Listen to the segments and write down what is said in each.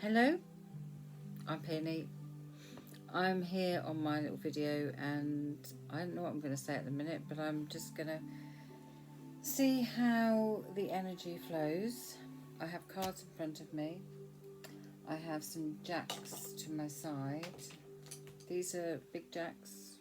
Hello, I'm Peony. I'm here on my little video and I don't know what I'm going to say at the minute, but I'm just going to see how the energy flows. I have cards in front of me. I have some jacks to my side. These are big jacks.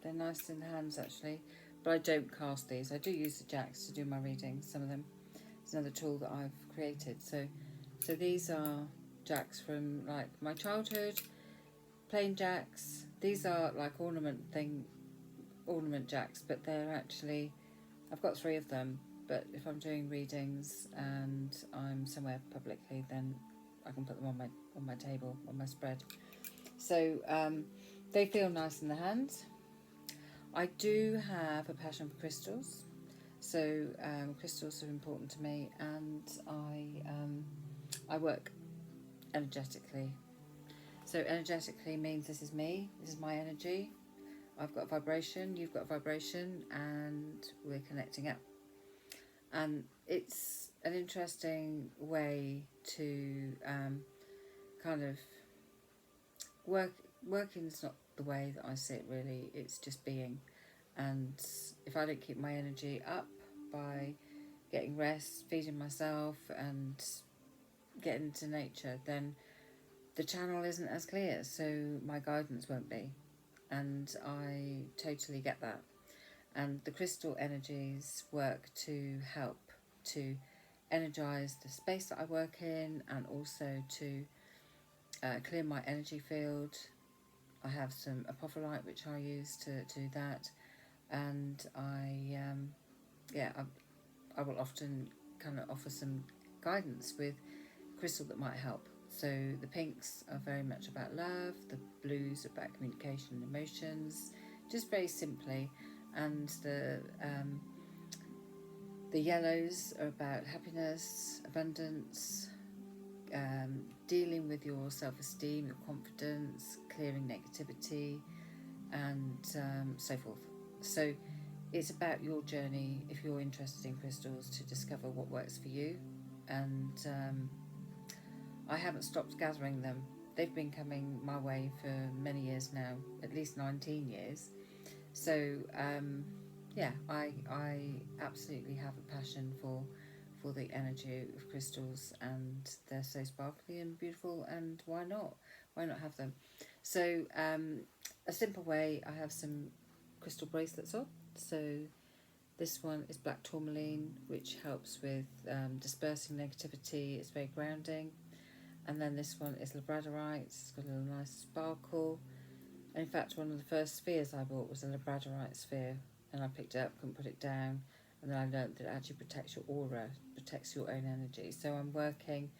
They're nice in the hands actually, but I don't cast these. I do use the jacks to do my readings, some of them. It's another tool that I've created. So these are jacks from like my childhood, plain jacks. These are like ornament jacks, but they're actually, I've got 3 of them, but if I'm doing readings and I'm somewhere publicly, then I can put them on my table, on my spread. So they feel nice in the hands. I do have a passion for crystals. So crystals are important to me, and I work energetically. So energetically means this is me, this is my energy. I've got a vibration, you've got a vibration, and we're connecting up. And it's an interesting way to kind of working's not the way that I see it really, it's just being. And if I don't keep my energy up by getting rest, feeding myself and getting into nature, then the channel isn't as clear, so my guidance won't be. And I totally get that. And the crystal energies work to help to energize the space that I work in, and also to clear my energy field. I have some apophyllite which I use to do that, and I will often kind of offer some guidance with crystal that might help. So the pinks are very much about love, the blues are about communication and emotions, just very simply, and the yellows are about happiness, abundance, dealing with your self-esteem, your confidence, clearing negativity, and so forth. So it's about your journey, if you're interested in crystals, to discover what works for you. And I haven't stopped gathering them. They've been coming my way for many years now, at least 19 years. So yeah, I absolutely have a passion for the energy of crystals, and they're so sparkly and beautiful, and why not have them? So a simple way, I have some crystal bracelets on. So this one is black tourmaline, which helps with dispersing negativity. It's very grounding. And then this one is labradorite. It's got a little nice sparkle. And in fact, one of the first spheres I bought was a labradorite sphere, and I picked it up, couldn't put it down, and then I learned that it actually protects your aura, protects your own energy. So I'm working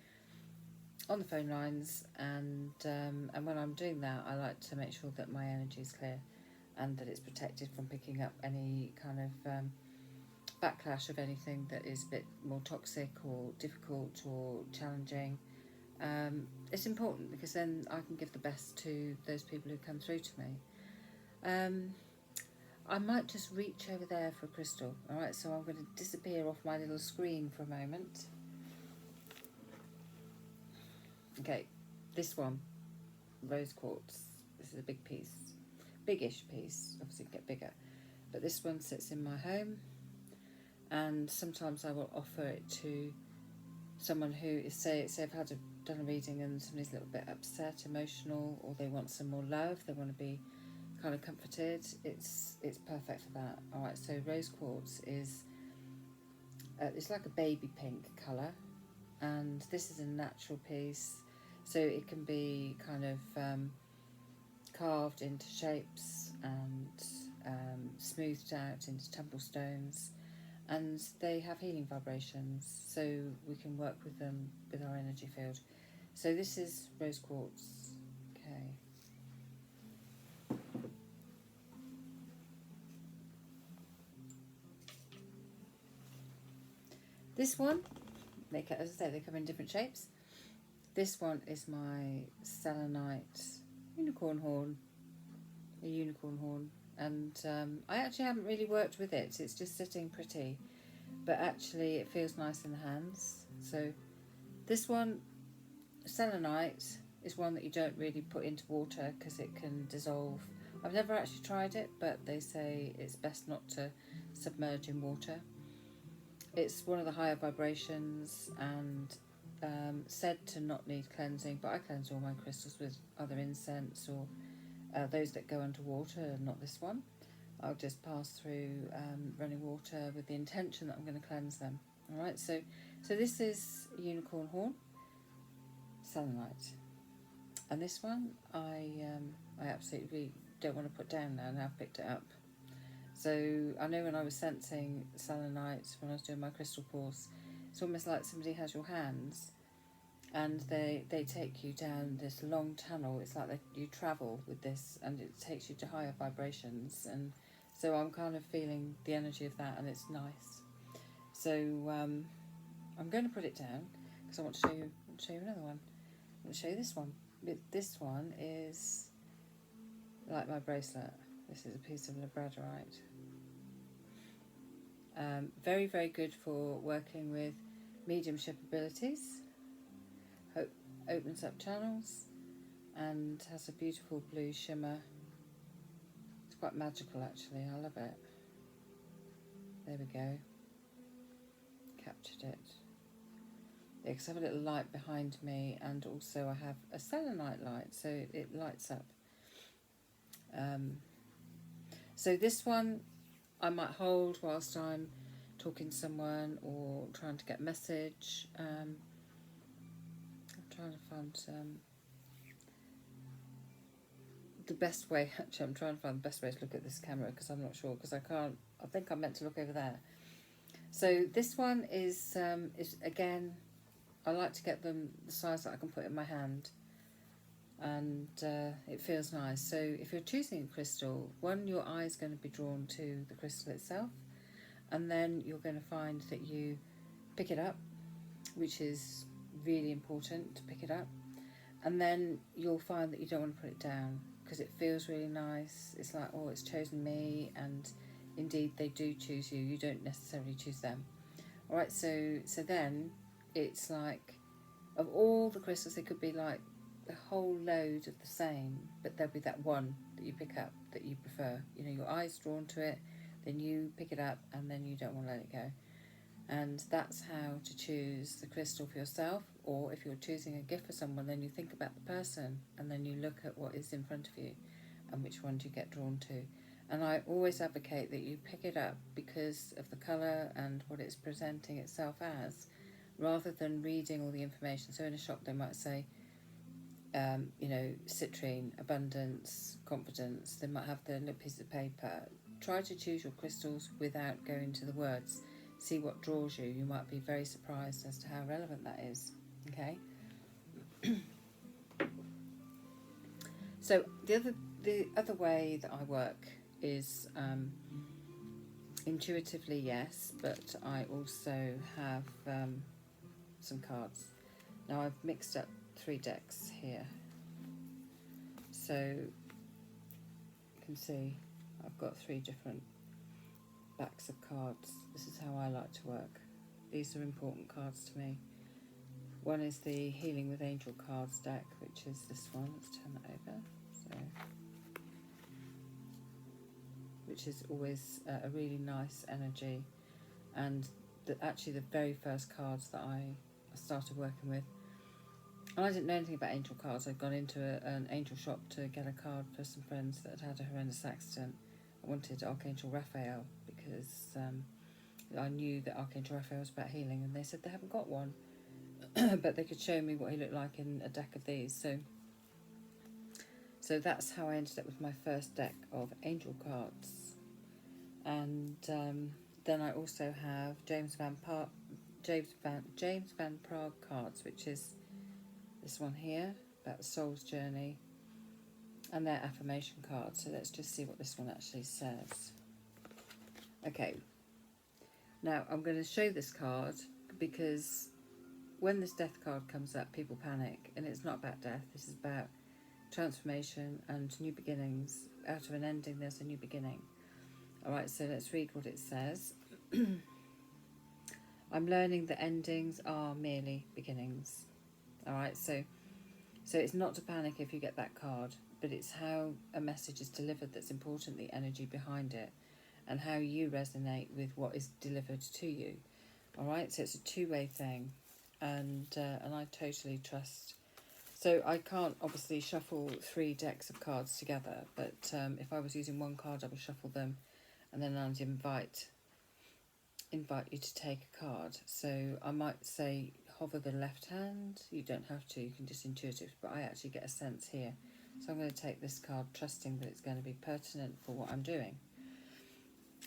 on the phone lines, and when I'm doing that, I like to make sure that my energy is clear and that it's protected from picking up any kind of backlash of anything that is a bit more toxic or difficult or challenging. It's important because then I can give the best to those people who come through to me. I might just reach over there for a crystal. Alright, so I'm going to disappear off my little screen for a moment. Okay, this one, rose quartz. This is a big piece, biggish piece, obviously it can get bigger. But this one sits in my home, and sometimes I will offer it to someone who is, say I've done a reading and somebody's a little bit upset, emotional, or they want some more love, they want to be kind of comforted. It's perfect for that. Alright, so rose quartz is it's like a baby pink colour, and this is a natural piece, so it can be kind of carved into shapes and smoothed out into temple stones, and they have healing vibrations, so we can work with them with our energy field. So this is rose quartz. Okay. This one, as I say, they come in different shapes. This one is my selenite unicorn horn, and I actually haven't really worked with it. It's just sitting pretty, but actually it feels nice in the hands. So This one, selenite, is one that you don't really put into water because it can dissolve. I've never actually tried it, but they say it's best not to submerge in water. It's one of the higher vibrations and said to not need cleansing, but I cleanse all my crystals with other incense or those that go underwater, not this one. I'll just pass through running water with the intention that I'm going to cleanse them. All right, so this is unicorn horn, selenite, and this one I absolutely don't want to put down now. Now I've picked it up. So I know when I was sensing selenite, when I was doing my crystal course, it's almost like somebody has your hands and they take you down this long tunnel. It's like you travel with this and it takes you to higher vibrations. And so I'm kind of feeling the energy of that, and it's nice. So I'm going to put it down because I want to show you another one. I want to show you this one. This one is like my bracelet. This is a piece of labradorite. Very, very good for working with mediumship abilities. Opens up channels and has a beautiful blue shimmer. It's quite magical actually, I love it. There we go. Captured it. Yeah, because I have a little light behind me, and also I have a selenite light, so it lights up. So this one I might hold whilst I'm talking to someone or trying to get a message. I'm trying to find the best way. Actually, I'm trying to find the best way to look at this camera because I'm not sure, because I can't. I think I'm meant to look over there. So this one is again, I like to get them the size that I can put in my hand, and it feels nice. So if you're choosing a crystal, one, your eye is going to be drawn to the crystal itself, and then you're going to find that you pick it up, which is really important to pick it up, and then you'll find that you don't want to put it down because it feels really nice. It's like, oh, it's chosen me, and indeed they do choose you. You don't necessarily choose them. All right, so then it's like, of all the crystals, there could be like a whole load of the same, but there'll be that one that you pick up that you prefer. You know, your eye's drawn to it, then you pick it up, and then you don't want to let it go. And that's how to choose the crystal for yourself. Or if you're choosing a gift for someone, then you think about the person, and then you look at what is in front of you and which one do you get drawn to. And I always advocate that you pick it up because of the colour and what it's presenting itself as, rather than reading all the information. So in a shop they might say, you know, citrine, abundance, confidence. They might have the little piece of paper. Try to choose your crystals without going to the words. See what draws you. You might be very surprised as to how relevant that is. Okay. So the other way that I work is intuitively, yes, but I also have some cards. Now I've mixed up 3 decks here, so you can see I've got 3 different backs of cards. This is how I like to work. These are important cards to me. One is the Healing with Angel cards deck, which is this one. Let's turn that over. So, which is always a really nice energy, and actually the very first cards that I started working with. And I didn't know anything about angel cards. I'd gone into an angel shop to get a card for some friends that had a horrendous accident. I wanted Archangel Raphael because I knew that Archangel Raphael was about healing, and they said they haven't got one, but they could show me what he looked like in a deck of these. So that's how I ended up with my first deck of angel cards. And then I also have James Van Praagh cards, which is this one here, about the soul's journey, and their affirmation cards. So let's just see what this one actually says. Okay, now I'm going to show this card because when this death card comes up, people panic, and it's not about death. This is about transformation and new beginnings. Out of an ending, there's a new beginning. All right, so let's read what it says. I'm learning that endings are merely beginnings. All right, so it's not to panic if you get that card, but it's how a message is delivered that's important, the energy behind it, and how you resonate with what is delivered to you. All right, so it's a two-way thing, and I totally trust. So I can't obviously shuffle 3 decks of cards together, but if I was using one card, I would shuffle them, and then I'd invite you to take a card. So I might say hover the left hand. You don't have to, you can just intuitive, but I actually get a sense here. So I'm going to take this card, trusting that it's going to be pertinent for what I'm doing.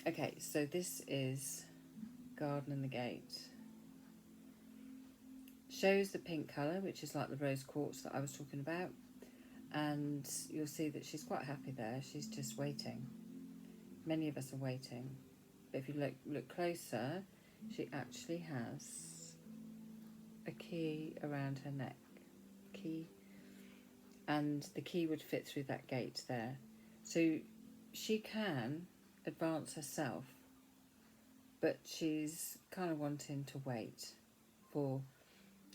Okay, so this is Garden and the Gate. Shows the pink colour, which is like the rose quartz that I was talking about. And you'll see that she's quite happy there. She's just waiting. Many of us are waiting. But if you look closer, she actually has a key around her neck. Key. And the key would fit through that gate there. So she can advance herself, but she's kind of wanting to wait for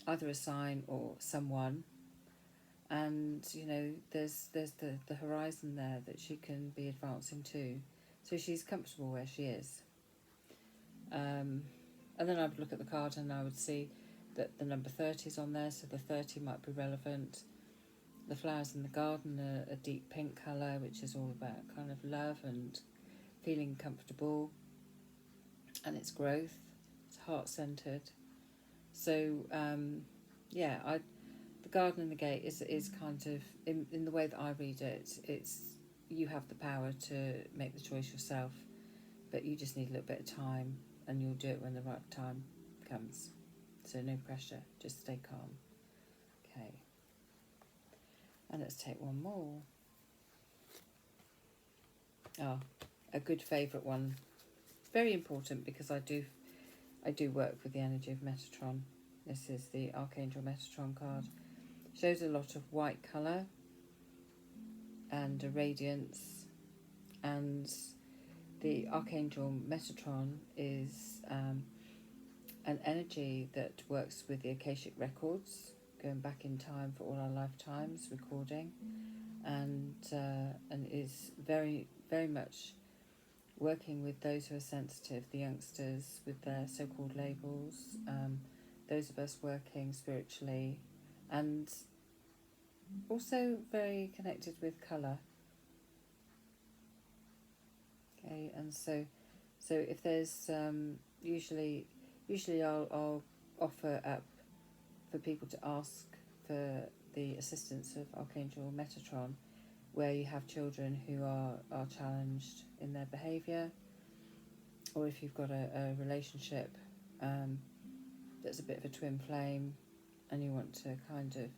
either a sign or someone. And you know, there's the horizon there that she can be advancing to. So she's comfortable where she is. And then I would look at the card and I would see that the number 30 is on there, so the 30 might be relevant. The flowers in the garden are a deep pink colour, which is all about kind of love and feeling comfortable, and it's growth. It's heart-centred. So the garden and the gate is kind of, in the way that I read it, it's you have the power to make the choice yourself, but you just need a little bit of time, and you'll do it when the right time comes. So no pressure, just stay calm. Okay. And let's take one more. Oh, a good favourite one. Very important because I do work with the energy of Metatron. This is the Archangel Metatron card. Shows a lot of white colour and a radiance. And the Archangel Metatron is an energy that works with the Akashic records, going back in time for all our lifetimes, recording, and is very, very much working with those who are sensitive, the youngsters with their so-called labels, those of us working spiritually, and also very connected with colour. Okay, and so if there's usually I'll offer up for people to ask for the assistance of Archangel Metatron, where you have children who are challenged in their behaviour, or if you've got a relationship that's a bit of a twin flame and you want to kind of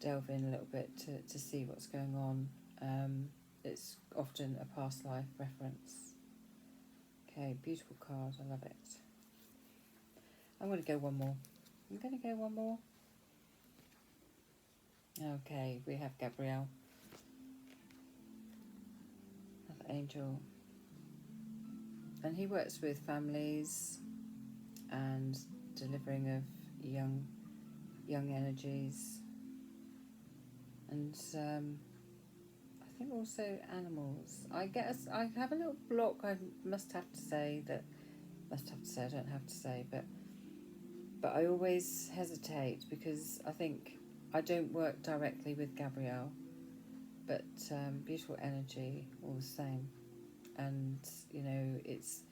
delve in a little bit to see what's going on. It's often a past life reference. Okay, beautiful card, I love it. I'm going to go one more. Okay, we have Gabrielle, another angel. And he works with families and delivering of young energies. And I think also animals. I have a little block. I don't have to say, but I always hesitate because I think I don't work directly with Gabrielle, but beautiful energy all the same. And you know, it's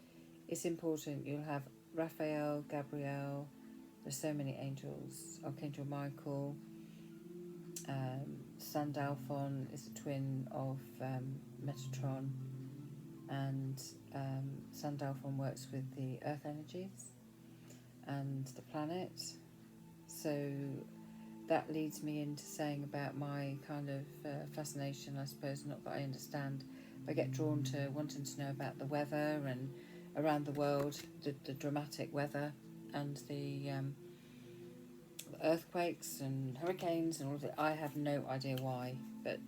important. You'll have Raphael, Gabrielle. There's so many angels. Archangel Michael. Sandalphon is a twin of Metatron, and Sandalphon works with the earth energies and the planet. So that leads me into saying about my kind of fascination, I suppose, not that I understand. I get drawn to wanting to know about the weather and around the world, the dramatic weather and the earthquakes and hurricanes and all of it. I have no idea why, but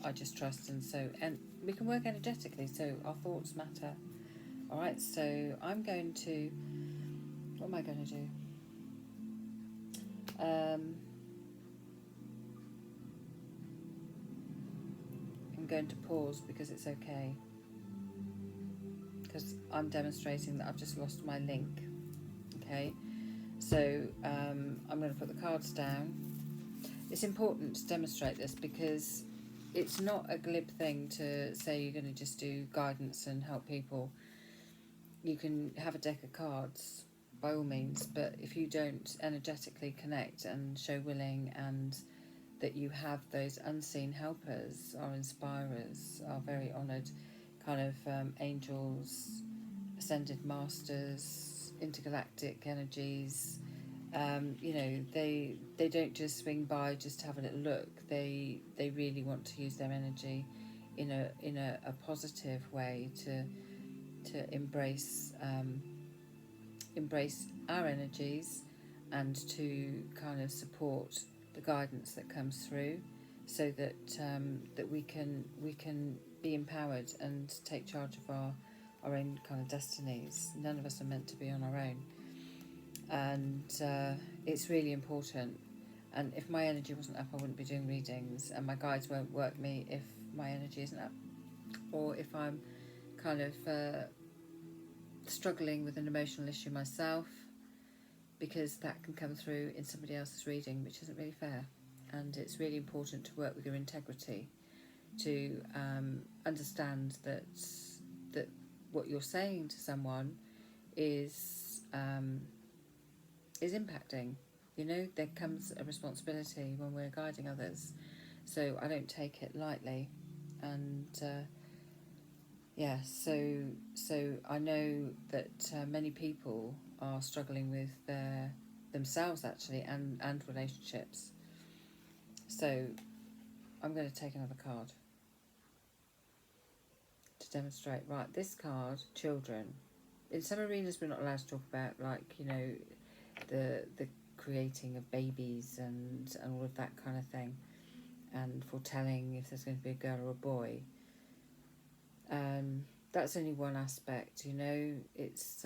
I just trust, and we can work energetically, so our thoughts matter. All right, so I'm going to What am I going to do? I'm going to pause because it's okay. Because I'm demonstrating that I've just lost my link. Okay, so I'm going to put the cards down. It's important to demonstrate this because it's not a glib thing to say you're going to just do guidance and help people. You can have a deck of cards by all means, but if you don't energetically connect and show willing, and that you have those unseen helpers, our inspirers, our very honoured kind of angels, ascended masters, intergalactic energies, you know, they don't just swing by just to have a little look. They really want to use their energy in a positive way to embrace our energies, and to kind of support the guidance that comes through, so that that we can be empowered and take charge of our own kind of destinies. None of us are meant to be on our own, and it's really important. And if my energy wasn't up, I wouldn't be doing readings, and my guides won't work me if my energy isn't up, or if I'm kind of struggling with an emotional issue myself, because that can come through in somebody else's reading, which isn't really fair. And it's really important to work with your integrity, to understand that what you're saying to someone is impacting. You know, there comes a responsibility when we're guiding others, so I don't take it lightly. And so I know that many people are struggling with themselves actually, and relationships. So I'm going to take another card to demonstrate. Right, this card, children. In some arenas we're not allowed to talk about, like, you know, the creating of babies and all of that kind of thing, and foretelling if there's going to be a girl or a boy. That's only one aspect, you know. It's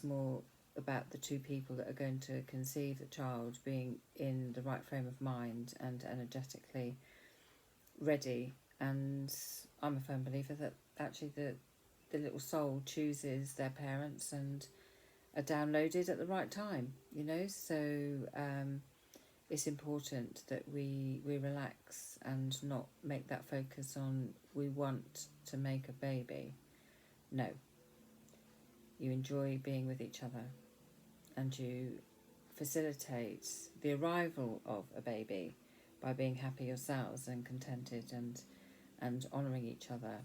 more about the two people that are going to conceive the child being in the right frame of mind and energetically ready. And I'm a firm believer that actually the little soul chooses their parents and are downloaded at the right time, you know. So it's important that we relax and not make that focus on we want to make a baby. No, you enjoy being with each other, and you facilitate the arrival of a baby by being happy yourselves and contented and honouring each other.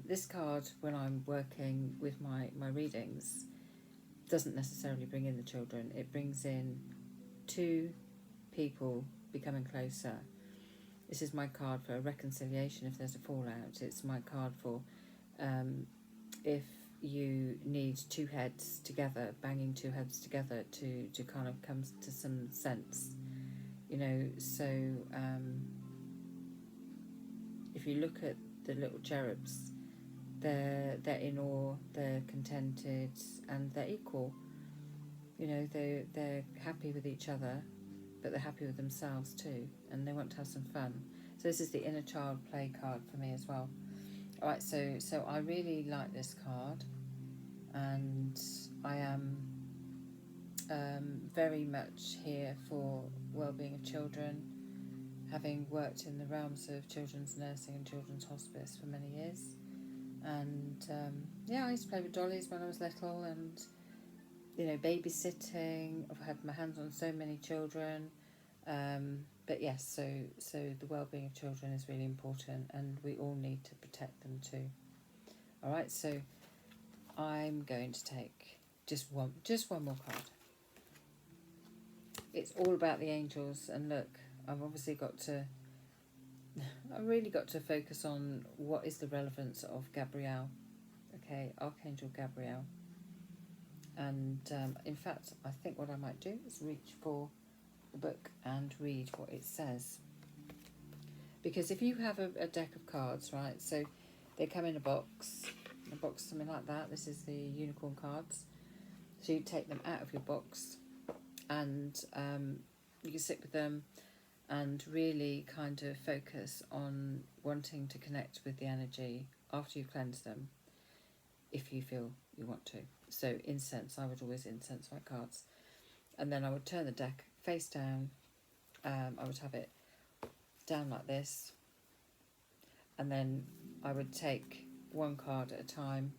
This card, when I'm working with my readings, doesn't necessarily bring in the children. It brings in two people becoming closer. This is my card for a reconciliation if there's a fallout. It's my card for if you need two heads together, banging two heads together to kind of come to some sense, you know. So if you look at the little cherubs, they're in awe, they're contented, and they're equal. You know, they're happy with each other, but they're happy with themselves too, and they want to have some fun. So this is the inner child play card for me as well. All right, so I really like this card, and I am very much here for well-being of children, having worked in the realms of children's nursing and children's hospice for many years. And I used to play with dollies when I was little, and, you know, babysitting. I've had my hands on so many children. But yes, so the well-being of children is really important, and we all need to protect them too. All right, so I'm going to take just one more card. It's all about the angels, and look, I've really got to focus on what is the relevance of Gabrielle. Okay, Archangel Gabrielle. And in fact, I think what I might do is reach for the book and read what it says. Because if you have a deck of cards, right, so they come in a box something like that. This is the unicorn cards. So you take them out of your box, and you can sit with them and really kind of focus on wanting to connect with the energy after you've cleansed them, if you feel you want to. So incense, I would always incense my cards. And then I would turn the deck face down. I would have it down like this. And then I would take one card at a time,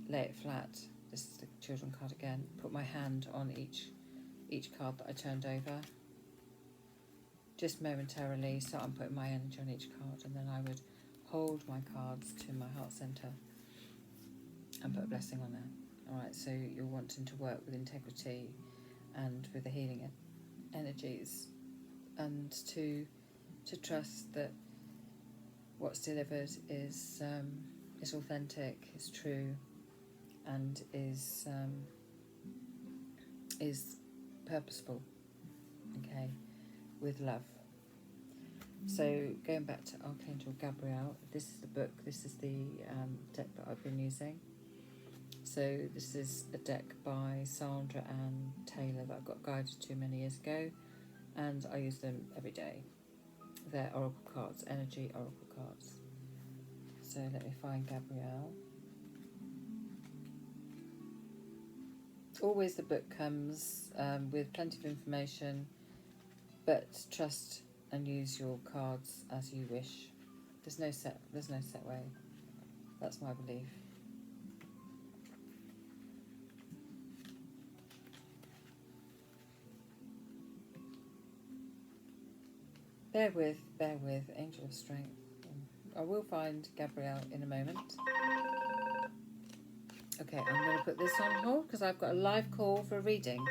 lay it flat. This is the children card again. Put my hand on each card that I turned over. Just momentarily, so I'm putting my energy on each card, and then I would hold my cards to my heart centre and put a blessing on there. Alright, so you're wanting to work with integrity and with the healing energies, and to trust that what's delivered is authentic, is true, and is purposeful, okay, with love. So going back to Archangel Gabriel, this is the book, this is the deck that I've been using. So this is a deck by Sandra and Taylor that I got guided to many years ago, and I use them every day. They're oracle cards, energy oracle cards. So let me find Gabrielle. Always the book comes with plenty of information, but trust and use your cards as you wish. There's no set way. That's my belief. Bear with, Angel of Strength. I will find Gabrielle in a moment. Okay, I'm going to put this on hold because I've got a live call for a reading.